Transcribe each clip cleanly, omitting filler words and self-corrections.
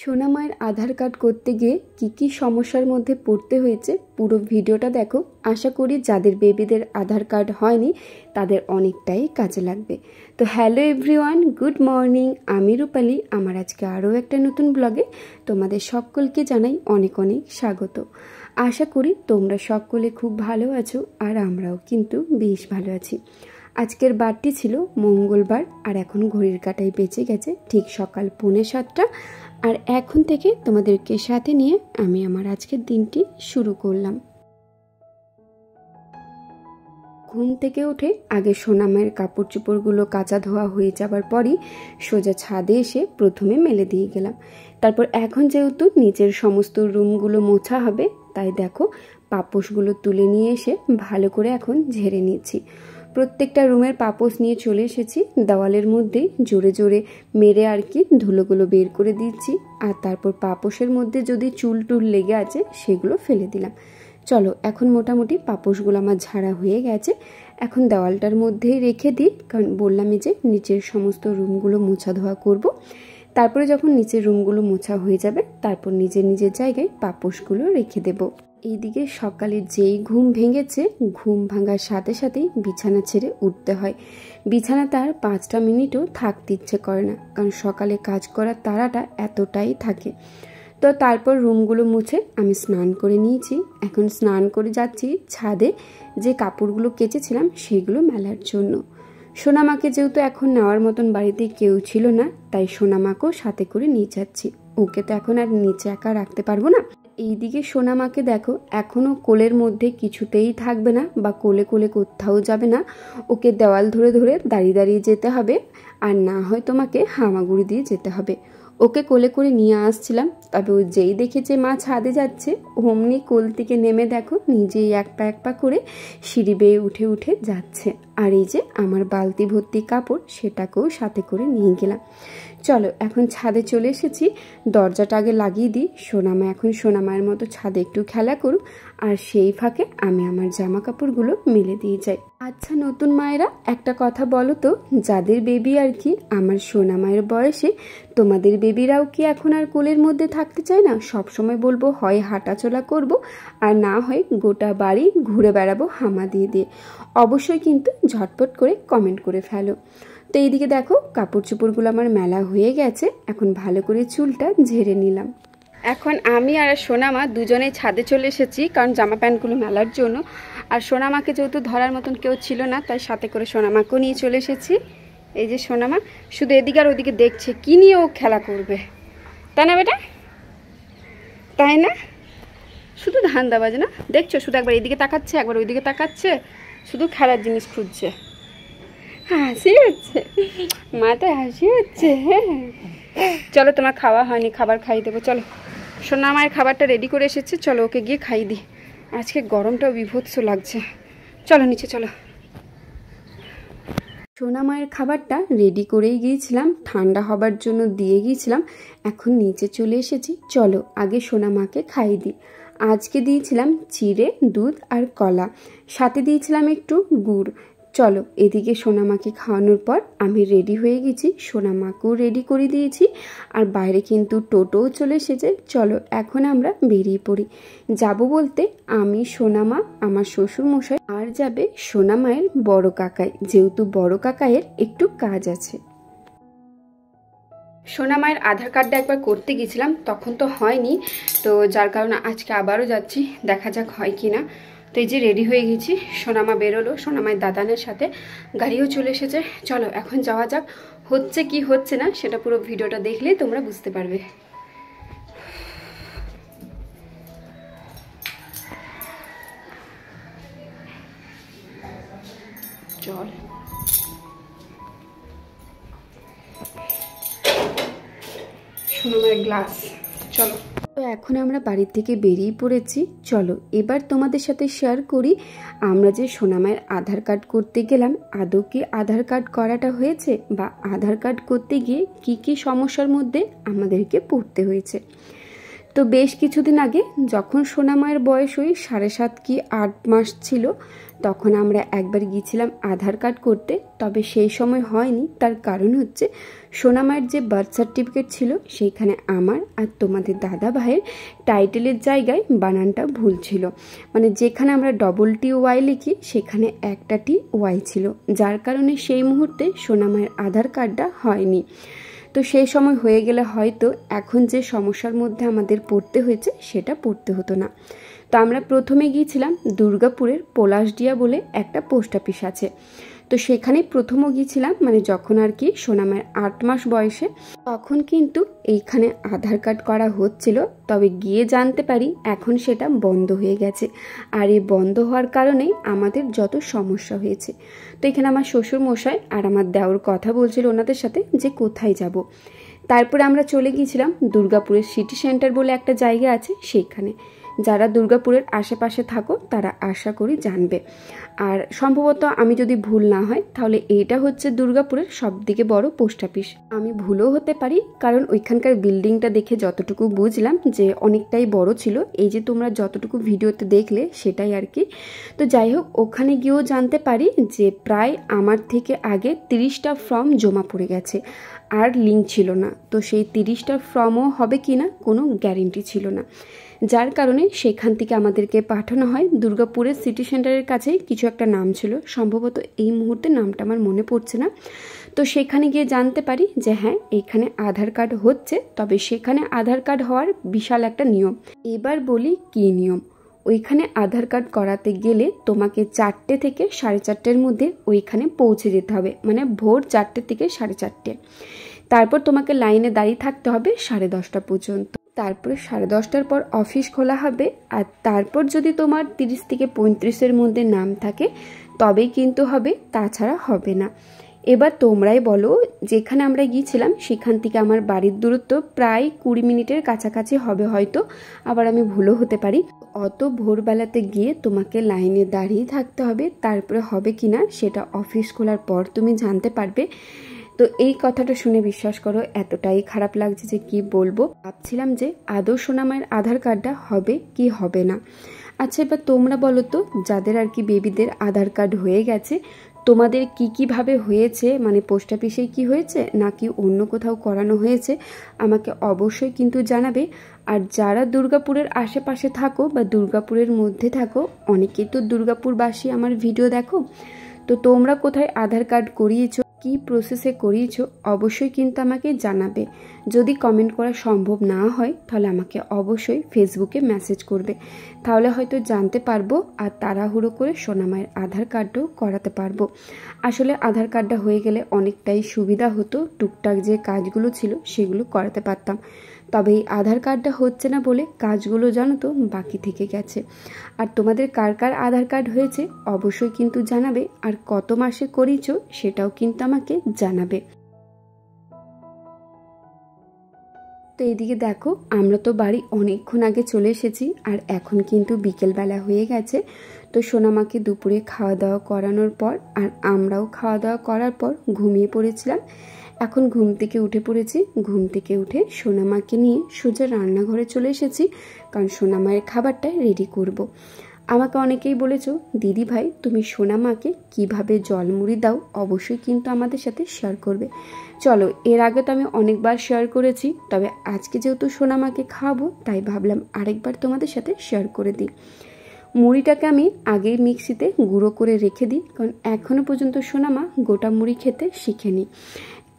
সোনা মায়ের আধার কার্ড করতে গিয়ে কি সমস্যার মধ্যে পড়তে হয়েছে পুরো ভিডিওটা দেখো। আশা করি যাদের বেবিদের আধার কার্ড হয়নি তাদের অনেকটাই কাজে লাগবে। তো হ্যালো এভরিওয়ান, গুড মর্নিং। আমি রূপালী। আমার আজকে আরও একটা নতুন ব্লগে তোমাদের সকলকে জানাই অনেক অনেক স্বাগত। আশা করি তোমরা সকলে খুব ভালো আছো, আর আমরাও কিন্তু বেশ ভালো আছি। আজকের বারটি ছিল মঙ্গলবার, আর এখন ঘড়ির কাঁটায় বেঁচে গেছে ঠিক সকাল 6:45। আর এখন থেকে তোমাদেরকে সাথে নিয়ে আমি আমার আজকের দিনটি শুরু করলাম। ঘুম থেকে উঠে আগে সোনামায়ের কাপড় চোপড়গুলো কাচা ধোয়া হয়ে যাবার পরই সোজা ছাদে এসে প্রথমে মেলে দিয়ে গেলাম। তারপর এখন যেহেতু নিচের সমস্ত রুমগুলো মোছা হবে, তাই দেখো পাপোশগুলো তুলে নিয়ে এসে ভালো করে এখন ঝেড়ে নিচ্ছি। প্রত্যেকটা রুমের পাপোশ নিয়ে চলে এসেছি, দেওয়ালের মধ্যেই জোরে জোরে মেরে আর কি ধুলোগুলো বের করে দিচ্ছি। আর তারপর পাপোশের মধ্যে যদি চুল টুল লেগে আছে সেগুলো ফেলে দিলাম। চলো এখন মোটামুটি পাপোশগুলো আমার ঝাড়া হয়ে গেছে, এখন দেওয়ালটার মধ্যেই রেখে দিই, কারণ বললামই যে নিচের সমস্ত রুমগুলো মোছা ধোয়া করব। তারপরে যখন নিচের রুমগুলো মোছা হয়ে যাবে তারপর নিজের নিজের জায়গায় পাপোশগুলো রেখে দেব। এইদিকে সকালে যেই ঘুম ভেঙেছে, ঘুম ভাঙার সাথে সাথেই বিছানা ছেড়ে উঠতে হয়। বিছানা তার 5টা মিনিটও থাকতে ইচ্ছে করে না, কারণ সকালে কাজ করার তাড়াটা এতটাই থাকে। তো তারপর রুমগুলো মুছে আমি স্নান করে নিয়েছি। এখন স্নান করে যাচ্ছি ছাদে, যে কাপড়গুলো কেচেছিলাম সেগুলো মেলার জন্য। সোনামাকে যেহেতু এখন নেওয়ার মতন বাড়িতে কেউ ছিল না, তাই সোনামাকেও সাথে করে নিয়ে যাচ্ছি। ওকে তো এখন আর নিচে একা রাখতে পারবো না। এইদিকে সোনামাকে দেখো এখনও কোলের মধ্যে কিছুতেই থাকবে না, বা কোলে কোলে কোথাও যাবে না। ওকে দেওয়াল ধরে ধরে দাঁড়িয়ে দাঁড়িয়ে যেতে হবে, আর না হয় তোমাকে হামাগুড়ি দিয়ে যেতে হবে। ওকে কোলে করে নিয়ে আসছিলাম, তবে ও যেই দেখেছে মা ছাদে যাচ্ছে অমনি কোল থেকে নেমে দেখো নিজেই এক পা করে সিঁড়ি বেয়ে উঠে উঠে যাচ্ছে। আর এই যে আমার বালতি ভর্তি কাপড় সেটাকেও সাথে করে নিয়ে গেলাম। চলো এখন ছাদে চলে এসেছি, দরজাটা আগে লাগিয়ে দিই। সোনামা এখন সোনামায়ের মতো ছাদে একটু খেলা করুক, আর সেই ফাঁকে আমি আমার জামা কাপড়গুলো মেলে দিয়ে যাই। আচ্ছা নতুন মায়েরা একটা কথা বলো তো, যাদের বেবি আর কি আমার সোনামায়ের বয়সে, তোমাদের বেবিরাও কি এখন আর কোলের মধ্যে থাকতে চায় না? সব সময় বলবো হয় হাঁটাচলা করব, আর না হয় গোটা বাড়ি ঘুরে বেড়াবো হামা দিয়ে দিয়ে। অবশ্যই কিন্তু ঝটপট করে কমেন্ট করে ফেলো। তো এইদিকে দেখো কাপড় চোপড়গুলো আমার মেলা হয়ে গেছে, এখন ভালো করে চুলটা ঝেড়ে নিলাম। এখন আমি আর সোনামা দুজনে ছাদে চলে এসেছি, কারণ জামা প্যান্টগুলো মেলার জন্য। আর সোনামাকে যেহেতু ধরার মতন কেউ ছিল না, তাই সাথে করে সোনামাকেও নিয়ে চলে এসেছি। এই যে সোনামা শুধু এদিকে আর ওদিকে দেখছে কি নিয়ে ও খেলা করবে, তাই না বেটা? তাই না? শুধু ধান্দাবাজ না, দেখছো শুধু একবার এইদিকে তাকাচ্ছে একবার ওইদিকে তাকাচ্ছে, শুধু খেলার জিনিস খুঁজছে। হাসি হচ্ছে, মাথায় হাসি হচ্ছে। চলো তোমার খাওয়া হয়নি, খাবার খাইয়ে দেবো। চলো সোনা মায়ের খাবারটা রেডি করে এসেছে, চলো ওকে গিয়ে খাইয়ে দিই। আজকে গরমটাও বিভৎস লাগছে, চলো নিচে চলো। সোনা মায়ের খাবারটা রেডি করেই গিয়েছিলাম, ঠান্ডা হবার জন্য দিয়ে গিয়েছিলাম। এখন নিচে চলে এসেছি, চলো আগে সোনা মাকে খাইয়ে দিই। আজকে দিয়েছিলাম চিড়ে, দুধ আর কলা, সাথে দিয়েছিলাম একটু গুড়। চলো এদিকে সোনামাকে খাওয়ানোর পর আমি রেডি হয়ে গেছি, সোনামাকেও রেডি করে দিয়েছি, আর বাইরে কিন্তু টোটোও চলে এসেছে। চলো এখন আমরা বেরিয়ে পড়ি। যাব বলতে আমি, সোনামা, আমার শ্বশুর মশাই, আর যাবে সোনামায়ের বড় কাকাই, যেহেতু বড় কাকাইয়ের একটু কাজ আছে। সোনামায়ের আধার কার্ডটা একবার করতে গেছিলাম, তখন তো হয়নি, তো যার কারণে আজকে আবারও যাচ্ছি, দেখা যাক হয় কি না। তো এই যে রেডি হয়ে গেছি, সোনামা বেরোলো, সোনামায়ের দাদানের সাথে গাড়িও চলে এসেছে। চলো এখন যাওয়া যাক। হচ্ছে কি হচ্ছে না সেটা পুরো ভিডিওটা দেখলেই তোমরা বুঝতে পারবে। চল সোনামায়ের গ্লাস, চলো। তো এখন আমরা বাড়ি থেকে বেরিয়ে পড়েছি। চলো এবার তোমাদের সাথে শেয়ার করি আমরা যে সোনামায়ের আধার কার্ড করতে গেলাম, আদৌ কি আধার কার্ড করাটা হয়েছে, বা আধার কার্ড করতে গিয়ে কি সমস্যার মধ্যে আমাদেরকে পড়তে হয়েছে। তো বেশ কিছুদিন আগে যখন সোনামায়ের বয়স ওই 7.5 কি 8 মাস ছিল, তখন আমরা একবার গিয়েছিলাম আধার কার্ড করতে। তবে সেই সময় হয়নি, তার কারণ হচ্ছে সোনামায়ের যে বার্থ সার্টিফিকেট ছিল সেইখানে আমার আর তোমাদের দাদা ভাইয়ের টাইটেলের জায়গায় বানানটা ভুল ছিল। মানে যেখানে আমরা TY লিখি সেখানে একটা TY ছিল, যার কারণে সেই মুহূর্তে সোনামায়ের আধার কার্ডটা হয়নি। তো সেই সময় হয়ে গেলে হয়তো এখন যে সমস্যার মধ্যে আমাদের পড়তে হয়েছে সেটা পড়তে হতো না। তো আমরা প্রথমে গিয়েছিলাম দুর্গাপুরের পলাশডিয়া বলে একটা পোস্ট অফিস আছে, তো সেখানেই প্রথমও গিয়েছিলাম, মানে যখন আর কি সোনামায়ের 8 মাস বয়সে। তখন কিন্তু এইখানে আধার কার্ড করা হচ্ছিল, তবে গিয়ে জানতে পারি এখন সেটা বন্ধ হয়ে গেছে। আর এই বন্ধ হওয়ার কারণেই আমাদের যত সমস্যা হয়েছে। তো এখানে আমার শ্বশুর মশাই আর আমার দেওর কথা বলছিল ওনাদের সাথে যে কোথায় যাব। তারপরে আমরা চলে গিয়েছিলাম দুর্গাপুরের সিটি সেন্টার বলে একটা জায়গা আছে সেইখানে। যারা দুর্গাপুরের আশেপাশে থাকো তারা আশা করি জানবে। আর সম্ভবত আমি যদি ভুল না হয় তাহলে এইটা হচ্ছে দুর্গাপুরের সবথেকে বড় পোস্ট অফিস। আমি ভুলও হতে পারি, কারণ ওইখানকার বিল্ডিংটা দেখে যতটুকু বুঝলাম যে অনেকটাই বড় ছিল। এই যে তোমরা যতটুকু ভিডিওতে দেখলে সেটাই আর কি। তো যাই হোক, ওখানে গিয়েও জানতে পারি যে প্রায় আমার থেকে আগে 30টা ফর্ম জমা পড়ে গেছে আর লিঙ্ক ছিল না। তো সেই 30টা ফর্মও হবে কি না কোনো গ্যারেন্টি ছিল না, যার কারণে সেখান থেকে আমাদেরকে পাঠানো হয় দুর্গাপুরের সিটি সেন্টারের কাছেই কিছু একটা নাম ছিল, সম্ভবত এই মুহূর্তে নামটা আমার মনে পড়ছে না। তো সেখানে গিয়ে জানতে পারি যে হ্যাঁ এইখানে আধার কার্ড হচ্ছে, তবে সেখানে আধার কার্ড হওয়ার বিশাল একটা নিয়ম। এবার বলি কী নিয়ম। ওইখানে আধার কার্ড করাতে গেলে তোমাকে 4টে থেকে 4:30-এর মধ্যে ওইখানে পৌঁছে যেতে হবে, মানে ভোর 4টে থেকে 4:30। তারপর তোমাকে লাইনে দাঁড়িয়ে থাকতে হবে 10:30 পর্যন্ত। তারপরে 10:30টার পর অফিস খোলা হবে। আর তারপর যদি তোমার 30 থেকে 35-এর মধ্যে নাম থাকে তবেই কিন্তু হবে, তাছাড়া হবে না। এবার তোমরাই বলো, যেখানে আমরা গিয়েছিলাম সেখান থেকে আমার বাড়ির দূরত্ব প্রায় 20 মিনিটের কাছাকাছি হবে হয়তো, আবার আমি ভুলও হতে পারি। অত ভোরবেলাতে গিয়ে তোমাকে লাইনে দাঁড়িয়ে থাকতে হবে, তারপরে হবে কিনা সেটা অফিস খোলার পর তুমি জানতে পারবে। তো এই কথাটা শুনে বিশ্বাস করো এতটাই খারাপ লাগছে যে কি বলবো। ভাবছিলাম যে আদৌ সোনামায়ের আধার কার্ডটা হবে কি হবে না। আচ্ছা এবার তোমরা বলো তো, যাদের আর কি বেবিদের আধার কার্ড হয়ে গেছে, তোমাদের কিভাবে হয়েছে, মানে পোস্ট অফিসে কি হয়েছে নাকি অন্য কোথাও করানো হয়েছে, আমাকে অবশ্যই কিন্তু জানাবে। আর যারা দুর্গাপুরের আশেপাশে থাকো বা দুর্গাপুরের মধ্যে থাকো, অনেকেই তো দুর্গাপুরবাসী আমার ভিডিও দেখো, তো তোমরা কোথায় আধার কার্ড করিয়েছো, কি প্রসেসে করিয়েছো, অবশ্যই কিন্তু আমাকে জানাবে। যদি কমেন্ট করা সম্ভব না হয় তাহলে আমাকে অবশ্যই ফেসবুকে মেসেজ করবে, তাহলে হয়তো জানতে পারবো আর তাড়াহুড়ো করে সোনামায়ের আধার কার্ডও করাতে পারবো। আসলে আধার কার্ডটা হয়ে গেলে অনেকটাই সুবিধা হতো, টুকটাক যে কাজগুলো ছিল সেগুলো করাতে পারতাম। তবে এই আধার কার্ডটা হচ্ছে না বলে কাজগুলো জানো তো বাকি থেকে গেছে। আর তোমাদের কার কার আধার কার্ড হয়েছে অবশ্যই কিন্তু জানাবে, আর কত মাসে করিয়েছো সেটাও কিন্তু আমাকে জানাবে। তো এইদিকে দেখো, আমরা তো বাড়ি অনেকক্ষণ আগে চলে এসেছি আর এখন কিন্তু বিকেলবেলা হয়ে গেছে। তো সোনামাকে দুপুরে খাওয়া দাওয়া করানোর পর আর আমরাও খাওয়া দাওয়া করার পর ঘুমিয়ে পড়েছিলাম। এখন ঘুম থেকে উঠে পড়েছি। ঘুম থেকে উঠে সোনামাকে নিয়ে সোজা রান্নাঘরে চলে এসেছি, কারণ সোনামায়ের খাবারটা রেডি করব। আমাকে অনেকেই বলেছো দিদি ভাই তুমি সোনামাকে কিভাবে জলমুড়ি দাও, অবশ্যই কিন্তু আমাদের সাথে শেয়ার করবে। চলো, এর আগে তো আমি অনেকবার শেয়ার করেছি, তবে আজকে যেহেতু সোনামাকে খাওয়াবো তাই ভাবলাম আরেকবার তোমাদের সাথে শেয়ার করে দিই। মুড়িটাকে আমি আগেই মিক্সিতে গুঁড়ো করে রেখে দিই, কারণ এখনও পর্যন্ত সোনামা গোটা মুড়ি খেতে শিখেনি।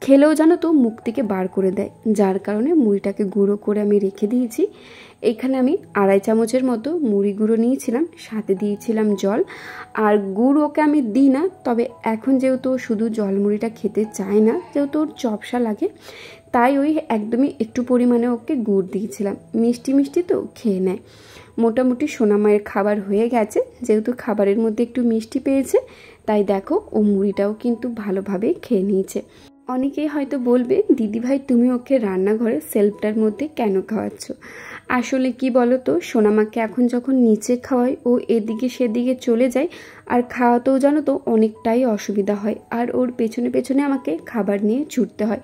খেলেও জানো তো মুখ থেকে বার করে দেয়, যার কারণে মুড়িটাকে গুঁড়ো করে আমি রেখে দিয়েছি। এখানে আমি 2.5 চামচের মতো মুড়ি গুঁড়ো নিয়েছিলাম, সাথে দিয়েছিলাম জল। আর গুড় ওকে আমি দিই না, তবে এখন যেহেতু শুধু জল মুড়িটা খেতে চায় না, যেহেতু ওর চপসা লাগে, তাই ওই একদমই একটু পরিমাণে ওকে গুড় দিয়েছিলাম। মিষ্টি মিষ্টি তো খেয়ে নেয়। মোটামুটি সোনামায়ের খাবার হয়ে গেছে, যেহেতু খাবারের মধ্যে একটু মিষ্টি পেয়েছে তাই দেখো ও মুড়িটাও কিন্তু ভালোভাবে খেয়ে নিয়েছে। অনেকেই হয়তো বলবে দিদিভাই তুমি ওকে রান্নাঘরে সেলফটার মধ্যে কেন খাওয়াচ্ছ। আসলে কি বলো তো, সোনামাকে এখন যখন নিচে খাওয়াই ও এদিকে সেদিকে চলে যায়, আর খাওয়াতেও জানো তো অনেকটাই অসুবিধা হয়, আর ওর পেছনে পেছনে আমাকে খাবার নিয়ে ছুটতে হয়।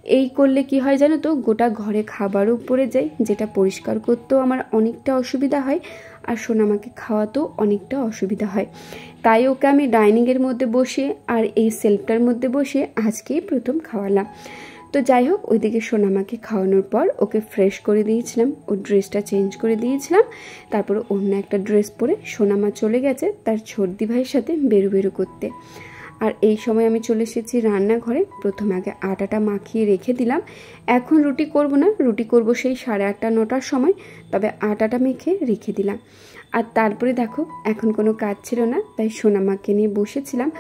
এই করলে কি হয় জানো তো, গোটা ঘরে খাবারও পড়ে যায়, যেটা পরিষ্কার করতেও আমার অনেকটা অসুবিধা হয়, আর সোনামাকে খাওয়াতেও অনেকটা অসুবিধা হয়। তাই ওকে আমি ডাইনিংয়ের মধ্যে বসে আর এই সেলফটার মধ্যে বসে আজকেই প্রথম খাওয়ালাম। তো যাই হোক, ওইদিকে সোনামাকে খাওয়ানোর পর ওকে ফ্রেশ করে দিয়েছিলাম, ওর ড্রেসটা চেঞ্জ করে দিয়েছিলাম। তারপরে অন্য একটা ড্রেস পরে সোনামা চলে গেছে তার ছোটদি ভাইয়ের সাথে বেরু করতে। আর এই সময় আমি চলে এসেছি রান্নাঘরে। প্রথমে আগে আটাটা মাখিয়ে রেখে দিলাম। এখন রুটি করব না, রুটি করব সেই 8:30 9টার সময়, তবে আটাটা মেখে রেখে দিলাম। আর তারপরে দেখো, এখন কোনো কাজ ছিল না, তাই সোনামাকে নিয়ে বসেছিলাম।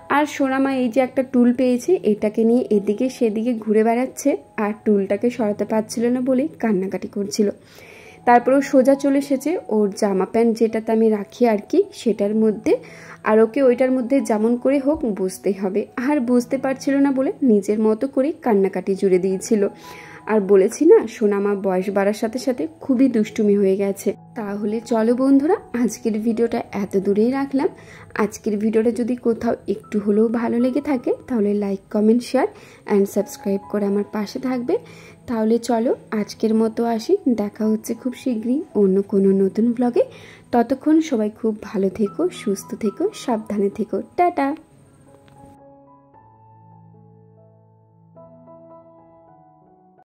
আর সোনামা এই যে একটা টুল পেয়েছে, এটাকে নিয়ে এদিকে সেদিকে ঘুরে বেড়াচ্ছে, আর টুলটাকে সরাতে পারছিল না বলে কান্নাকাটি করছিল। তারপর ও সোজা চলে এসেছে ওর জামা প্যান্ট যেটাতে আমি রাখি আর কি, সেটার মধ্যে। আর ওকে ওইটার মধ্যে যেমন করে হোক বসতেই হবে। আর বুঝতে পারছিল না বলে নিজের মতো করে কান্নাকাটি জুড়ে দিয়েছিল। আর বলেছি না, সোনামা বয়স বাড়ার সাথে সাথে খুবই দুষ্টুমি হয়ে গেছে। তাহলে চলো বন্ধুরা, আজকের ভিডিওটা এত দূরেই রাখলাম। আজকের ভিডিওটা যদি কোথাও একটু হলেও ভালো লেগে থাকে, তাহলে like comment share and subscribe করে আমার পাশে থাকবে। তাহলে চলো আজকের মতো আসি, দেখা হচ্ছে খুব শীঘ্রই অন্য কোনো নতুন ব্লগে। ততক্ষণ সবাই খুব ভালো থেকো, সুস্থ থেকো, সাবধানে থেকো। টাটা।